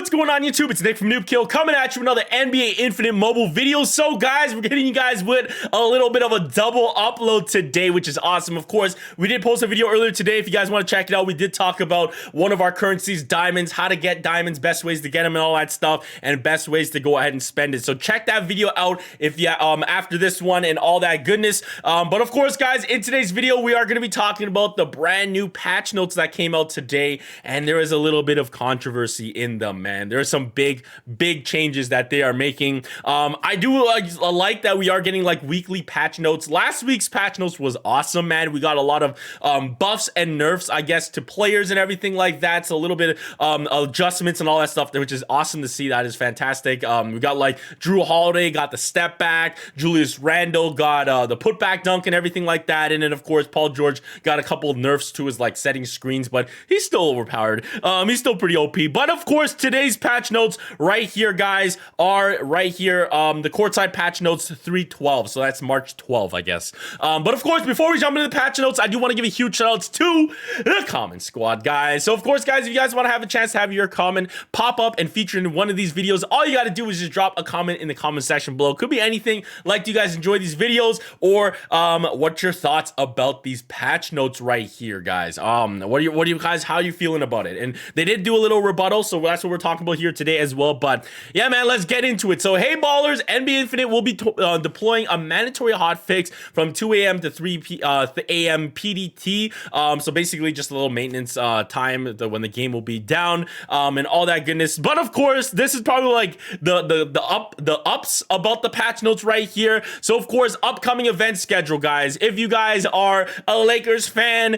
What's going on, YouTube? It's Nick from Noobkill coming at you with another NBA Infinite mobile video. So guys, we're hitting you guys with a little bit of a double upload today, which is awesome. Of course, we did post a video earlier today. If you guys want to check it out, we did talk about one of our currencies, diamonds, how to get diamonds, best ways to get them and all that stuff, and best ways to go ahead and spend it. So check that video out if you after this one and all that goodness. But of course, guys, in today's video, we are going to be talking about the brand new patch notes that came out today, and there is a little bit of controversy in them, man. There are some big changes that they are making. I do like that we are getting like weekly patch notes. Last week's patch notes was awesome, man. We got a lot of buffs and nerfs, I guess, to players and everything like that. So a little bit adjustments and all that stuff, which is awesome to see. That is fantastic. We got like Drew Holiday got the step back, Julius Randle got the putback dunk and everything like that, and then of course Paul George got a couple of nerfs to his like setting screens, but he's still overpowered. He's still pretty OP. But of course, today's patch notes right here, guys, are right here. The Courtside patch notes 312. So that's March 12th, I guess. But of course, before we jump into the patch notes, I do want to give a huge shout outs to the comment squad, guys. So of course, guys, if you guys want to have a chance to have your comment pop up and feature in one of these videos, all you got to do is just drop a comment in the comment section below. Could be anything. Like, do you guys enjoy these videos, or what's your thoughts about these patch notes right here, guys? What do you guys, how are you feeling about it? And they did do a little rebuttal, so that's what we're talking about here today as well. But yeah, man, let's get into it. So hey, ballers, NBA Infinite will be deploying a mandatory hotfix from 2 a.m. to 3 a.m. PDT. So basically just a little maintenance time when the game will be down, and all that goodness. But of course, this is probably like the ups about the patch notes right here. So of course, upcoming event schedule, guys. If you guys are a Lakers fan,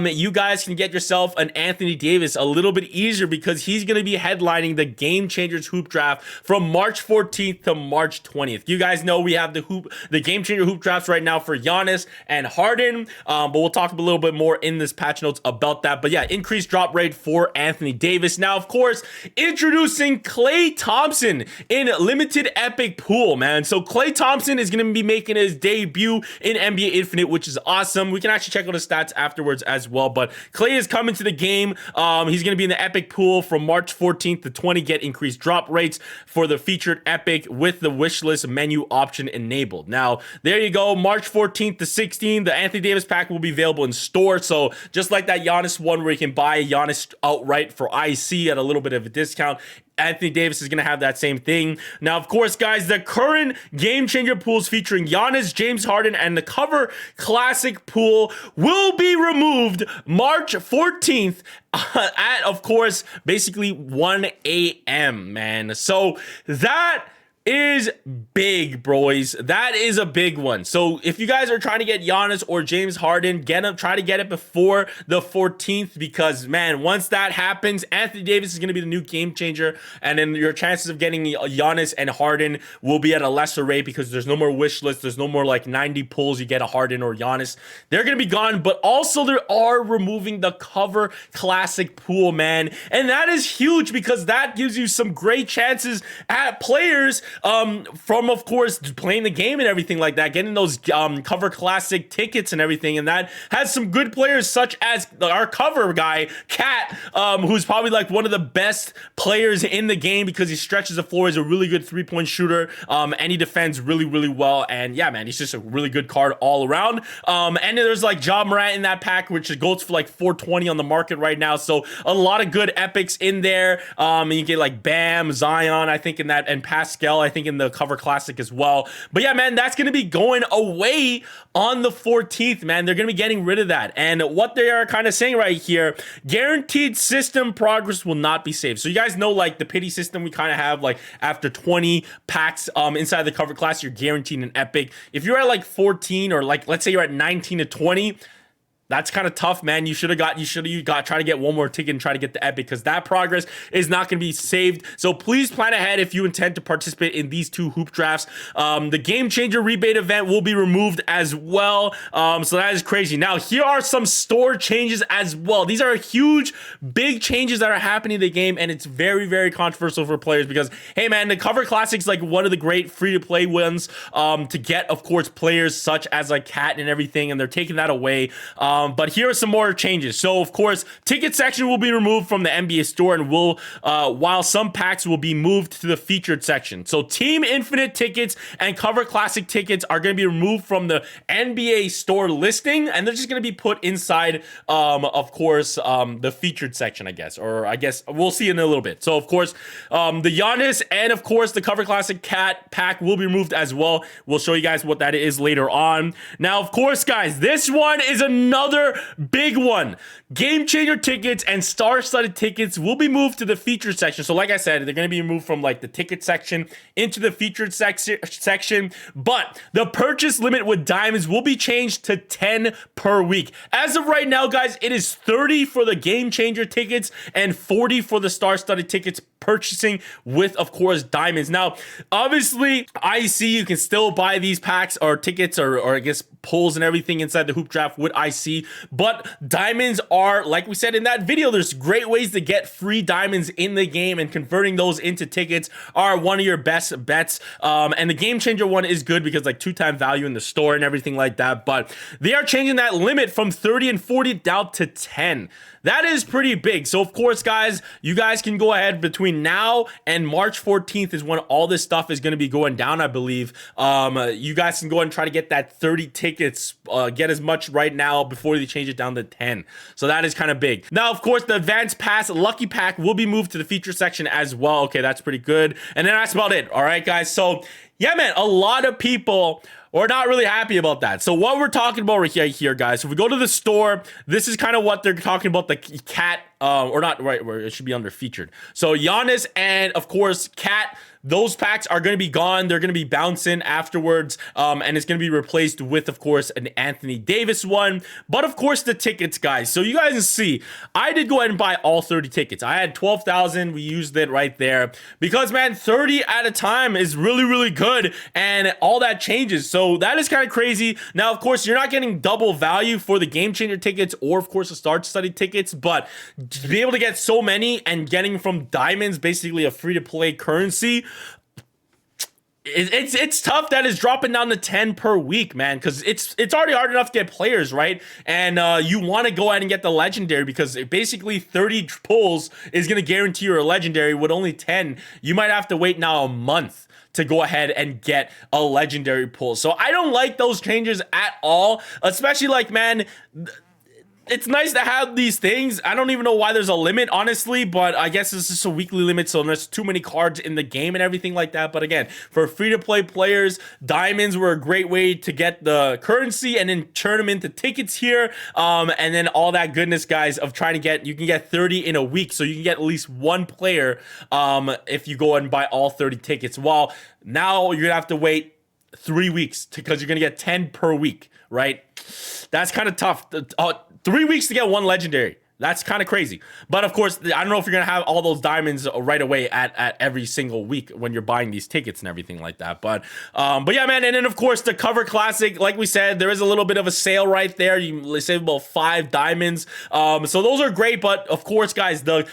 you guys can get yourself an Anthony Davis a little bit easier because he's going to be headlining the Game Changers Hoop Draft from March 14th to March 20th. You guys know we have the Game Changer Hoop Drafts right now for Giannis and Harden, but we'll talk a little bit more in this patch notes about that. But yeah, increased drop rate for Anthony Davis. Now, of course, introducing Klay Thompson in limited epic pool, man. So Klay Thompson is going to be making his debut in NBA Infinite, which is awesome. We can actually check out his stats afterwards as well. But Klay is coming to the game. He's going to be in the epic pool from March 14th to 20. Get increased drop rates for the featured epic with the wish list menu option enabled. Now, there you go. March 14th to 16th, the Anthony Davis pack will be available in store. So just like that Giannis one where you can buy Giannis outright for IC at a little bit of a discount, Anthony Davis is going to have that same thing. Now, of course, guys, the current Game Changer pools featuring Giannis, James Harden, and the Cover Classic pool will be removed March 14th at, of course, basically 1 a.m., man. So that is big, boys. That is a big one. So if you guys are trying to get Giannis or James Harden, try to get it before the 14th, because man, once that happens, Anthony Davis is going to be the new game changer, and then your chances of getting Giannis and Harden will be at a lesser rate because there's no more wish list. There's no more like 90 pulls you get a Harden or Giannis. They're going to be gone, but also they are removing the Cover Classic pool, man. And that is huge because that gives you some great chances at players from, of course, playing the game and everything like that, getting those Cover Classic tickets and everything. And that has some good players such as our cover guy, Cat, who's probably like one of the best players in the game because he stretches the floor. He's a really good three-point shooter, and he defends really, really well. And yeah, man, he's just a really good card all around. And then there's like Ja Morant in that pack, which goes for like 420 on the market right now. So a lot of good epics in there. And you get like Bam, Zion, I think in that, and Pascal, I think in the Cover Classic as well. But yeah, man, that's going to be going away on the 14th, man. They're going to be getting rid of that. And what they are kind of saying right here, guaranteed system progress will not be saved. So you guys know like the pity system we kind of have, like after 20 packs inside the Cover Class, you're guaranteed an epic. If you're at like 14 or like, let's say you're at 19 to 20, that's kind of tough, man. You should have try to get one more ticket and try to get the epic, because that progress is not going to be saved. So please plan ahead if you intend to participate in these two hoop drafts. The Game Changer rebate event will be removed as well. So that is crazy. Now, here are some store changes as well. These are huge, big changes that are happening in the game, and it's very, very controversial for players because, hey, man, the Cover Classic's like one of the great free-to-play ones to get, of course, players such as like Cat and everything, and they're taking that away. But here are some more changes. So of course, ticket section will be removed from the NBA store and will, while some packs will be moved to the featured section. So Team Infinite tickets and Cover Classic tickets are going to be removed from the NBA store listing, and they're just going to be put inside, of course, the featured section, I guess, or I guess we'll see in a little bit. So of course, the Giannis and of course the Cover Classic Cat pack will be removed as well. We'll show you guys what that is later on. Now, of course, guys, this one is another big one. GameChanger tickets and star-studded tickets will be moved to the featured section. So like I said, they're going to be moved from like the ticket section into the featured section, but the purchase limit with diamonds will be changed to 10 per week. As of right now, guys, it is 30 for the GameChanger tickets and 40 for the star-studded tickets purchasing with, of course, diamonds. Now, obviously, IC, you can still buy these packs or tickets or I guess pulls and everything inside the hoop draft with IC, but diamonds are, like we said in that video, there's great ways to get free diamonds in the game, and converting those into tickets are one of your best bets. And the GameChanger one is good because like 2-time value in the store and everything like that, but they are changing that limit from 30 and 40 down to 10. That is pretty big. So of course, guys, you guys can go ahead between now and March 14th is when all this stuff is going to be going down, I believe. You guys can go ahead and try to get that 30 tickets, get as much right now before they change it down to 10. So that is kind of big. Now, of course, the Advanced Pass Lucky Pack will be moved to the feature section as well. Okay, that's pretty good. And then that's about it. All right, guys. So yeah, man, a lot of people we're not really happy about that. So what we're talking about right here, guys, if we go to the store, this is kind of what they're talking about, the cat, or not, right, where it should be under featured. So Giannis and, of course, Cat, those packs are going to be gone. They're going to be bouncing afterwards, and it's going to be replaced with, of course, an Anthony Davis one. But, of course, the tickets, guys. So you guys can see, I did go ahead and buy all 30 tickets. I had 12,000. We used it right there because, man, 30 at a time is really, really good, and all that changes. So that is kind of crazy. Now, of course, you're not getting double value for the GameChanger tickets or, of course, the star-studded tickets, but to be able to get so many and getting from diamonds, basically a free-to-play currency, it's tough that it's dropping down to 10 per week, man, because it's already hard enough to get players, right? And you want to go ahead and get the legendary because basically 30 pulls is going to guarantee you a legendary. With only 10, you might have to wait now a month to go ahead and get a legendary pull. So I don't like those changes at all, especially like, man, it's nice to have these things. I don't even know why there's a limit, honestly, but I guess it's just a weekly limit, so there's too many cards in the game and everything like that. But again, for free-to-play players, diamonds were a great way to get the currency and then turn them into tickets here. And then all that goodness, guys, of trying to get, you can get 30 in a week, so you can get at least one player if you go and buy all 30 tickets. Well, now you're gonna have to wait 3 weeks because you're gonna get 10 per week, right? That's kind of tough. 3 weeks to get one legendary. That's kind of crazy. But of course, I don't know if you're going to have all those diamonds right away at every single week when you're buying these tickets and everything like that. But yeah, man. And then of course, the Cover Classic, like we said, there is a little bit of a sale right there. You save about 5 diamonds. So those are great. But of course, guys, the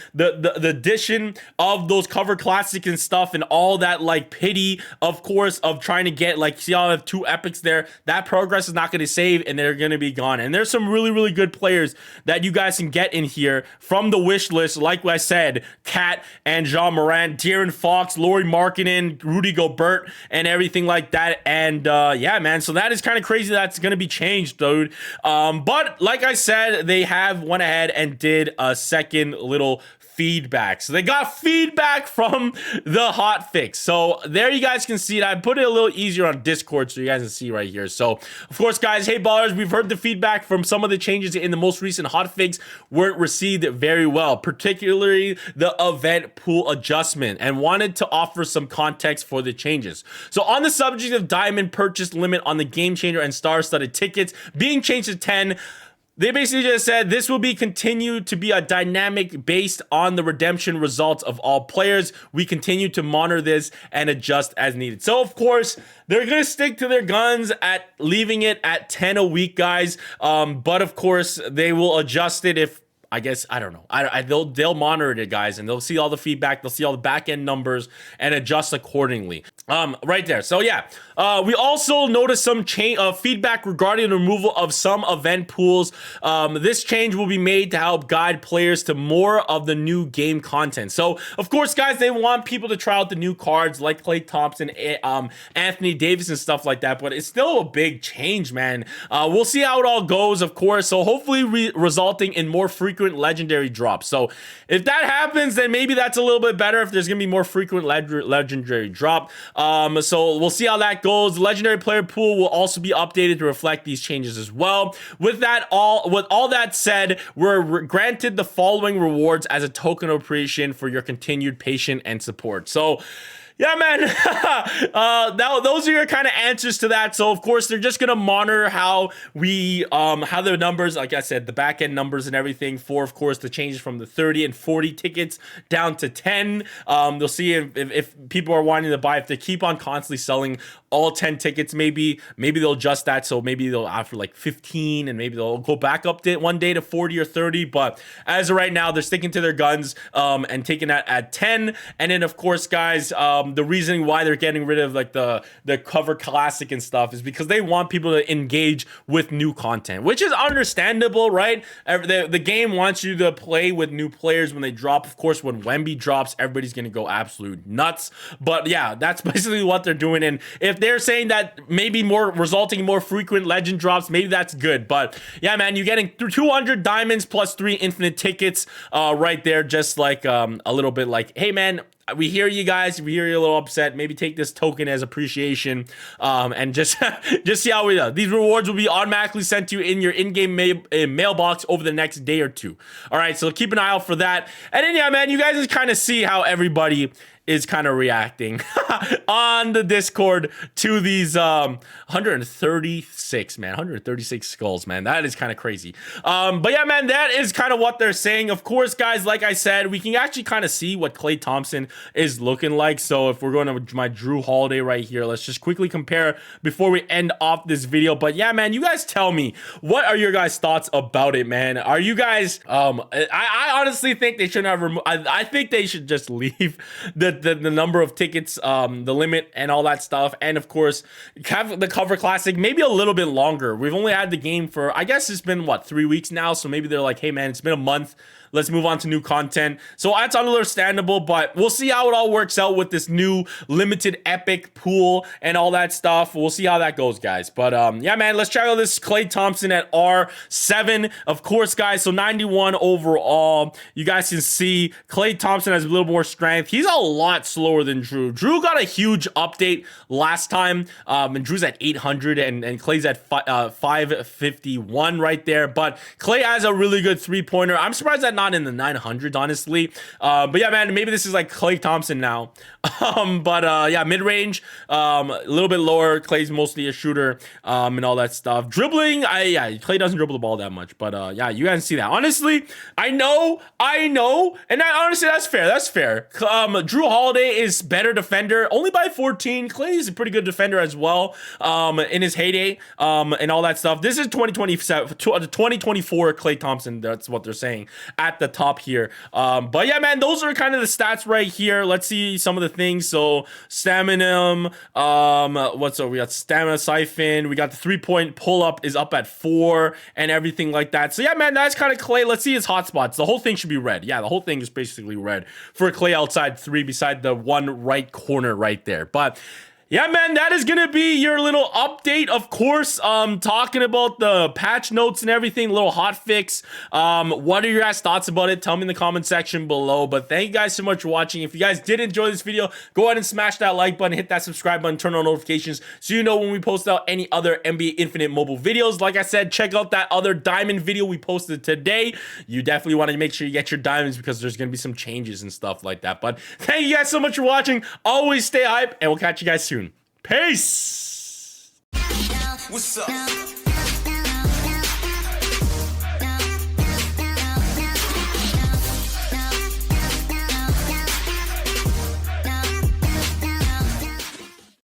addition of those Cover Classic and stuff and all that like pity, of course, of trying to get like, see, I have 2 epics there. That progress is not going to save and they're going to be gone. And there's some really, really good players that you guys can get in here from the wish list. Like I said, Cat and John Morant, De'Aaron Fox, Lauri Markkanen, Rudy Gobert, and everything like that. And yeah, man, so that is kind of crazy that's going to be changed, dude. But like I said, they have went ahead and did a second little feedback. So they got feedback from the hotfix. So there you guys can see it. I put it a little easier on Discord so you guys can see right here. So of course, guys, hey ballers, we've heard the feedback from some of the changes in the most recent hotfix weren't received very well, particularly the event pool adjustment, and wanted to offer some context for the changes. So on the subject of diamond purchase limit on the GameChanger and star-studded tickets being changed to 10, they basically just said this will be continued to be a dynamic based on the redemption results of all players. We continue to monitor this and adjust as needed. So of course, they're going to stick to their guns at leaving it at 10 a week, guys. But of course, they will adjust it if I guess, I don't know. They'll monitor it, guys, and they'll see all the feedback. They'll see all the back end numbers and adjust accordingly. Right there. So yeah, we also noticed some feedback regarding the removal of some event pools. This change will be made to help guide players to more of the new game content. So of course, guys, they want people to try out the new cards like Klay Thompson, Anthony Davis and stuff like that, but it's still a big change, man. We'll see how it all goes, of course. So hopefully resulting in more frequent legendary drops. So if that happens, then maybe that's a little bit better if there's gonna be more frequent legendary drop. So we'll see how that goes. The legendary player pool will also be updated to reflect these changes as well. With all that said, we're granted the following rewards as a token of appreciation for your continued patience and support. So yeah, man. Now those are your kind of answers to that. So of course they're just gonna monitor how the numbers, like I said, the back end numbers and everything for, of course, the changes from the 30 and 40 tickets down to 10. They'll see if people are wanting to buy, if they keep on constantly selling all 10 tickets, maybe they'll adjust that. So maybe they'll offer like 15 and maybe they'll go back up to one day to 40 or 30. But as of right now, they're sticking to their guns and taking that at 10. And then of course, guys, the reasoning why they're getting rid of like the cover classic and stuff is because they want people to engage with new content, which is understandable, right? The game wants you to play with new players when they drop. Of course, when Wemby drops, everybody's gonna go absolute nuts. But yeah, that's basically what they're doing. And if they're saying that maybe resulting in more frequent legend drops, maybe that's good. But yeah, man, you're getting 200 diamonds plus 3 infinite tickets right there, just like a little bit like, hey man, we hear you guys. We hear you're a little upset. Maybe take this token as appreciation, and just see how we do. These rewards will be automatically sent to you in your in-game mailbox over the next day or two. All right, so keep an eye out for that. And then yeah, man, you guys just kind of see how everybody is kind of reacting on the Discord to these 136 skulls, man. That is kind of crazy. But yeah, man, that is kind of what they're saying. Of course, guys, like I said, we can actually kind of see what Klay Thompson is looking like. So if we're going to my Drew Holiday right here, let's just quickly compare before we end off this video. But yeah, man, you guys tell me, what are your guys' thoughts about it, man? Are you guys, I honestly think they shouldn't have I think they should just leave the number of tickets, the limit and all that stuff. And of course, have the cover classic maybe a little bit longer. We've only had the game for, I guess it's been what, 3 weeks now. So maybe they're like, hey man, it's been a month. Let's move on to new content. So that's understandable, but we'll see how it all works out with this new limited epic pool and all that stuff. We'll see how that goes, guys. But yeah, man, let's check out this Klay Thompson at R7. Of course, guys, so 91 overall. You guys can see Klay Thompson has a little more strength. He's a lot slower than Drew. Drew got a huge update last time, and Drew's at 800 and Klay's at 551 right there. But Klay has a really good three-pointer. I'm surprised that not in the 900s, honestly. But yeah, man, maybe this is like Klay Thompson now. Yeah, mid-range, a little bit lower. Klay's mostly a shooter, and all that stuff. Dribbling, yeah, Klay doesn't dribble the ball that much, but yeah, you guys see that. Honestly, I know, and honestly, that's fair. Drew Holiday is better defender, only by 14. Klay is a pretty good defender as well, in his heyday, and all that stuff. This is 2024 Klay Thompson. That's what they're saying at the top here. But yeah, man, those are kind of the stats right here. Let's see some of the things. So stamina, we got stamina siphon, we got the 3-point pull-up is up at 4 and everything like that. So yeah, man, that's kind of Klay. Let's see his hotspots. The whole thing should be red. Yeah, the whole thing is basically red for Klay outside 3 beside the one right corner right there. But yeah, man, that is going to be your little update, of course, talking about the patch notes and everything, little hot fix. What are your guys' thoughts about it? Tell me in the comment section below. But thank you guys so much for watching. If you guys did enjoy this video, go ahead and smash that like button, hit that subscribe button, turn on notifications so you know when we post out any other NBA Infinite mobile videos. Like I said, check out that other diamond video we posted today. You definitely want to make sure you get your diamonds because there's going to be some changes and stuff like that. But thank you guys so much for watching. Always stay hype, and we'll catch you guys soon. Peace. What's up?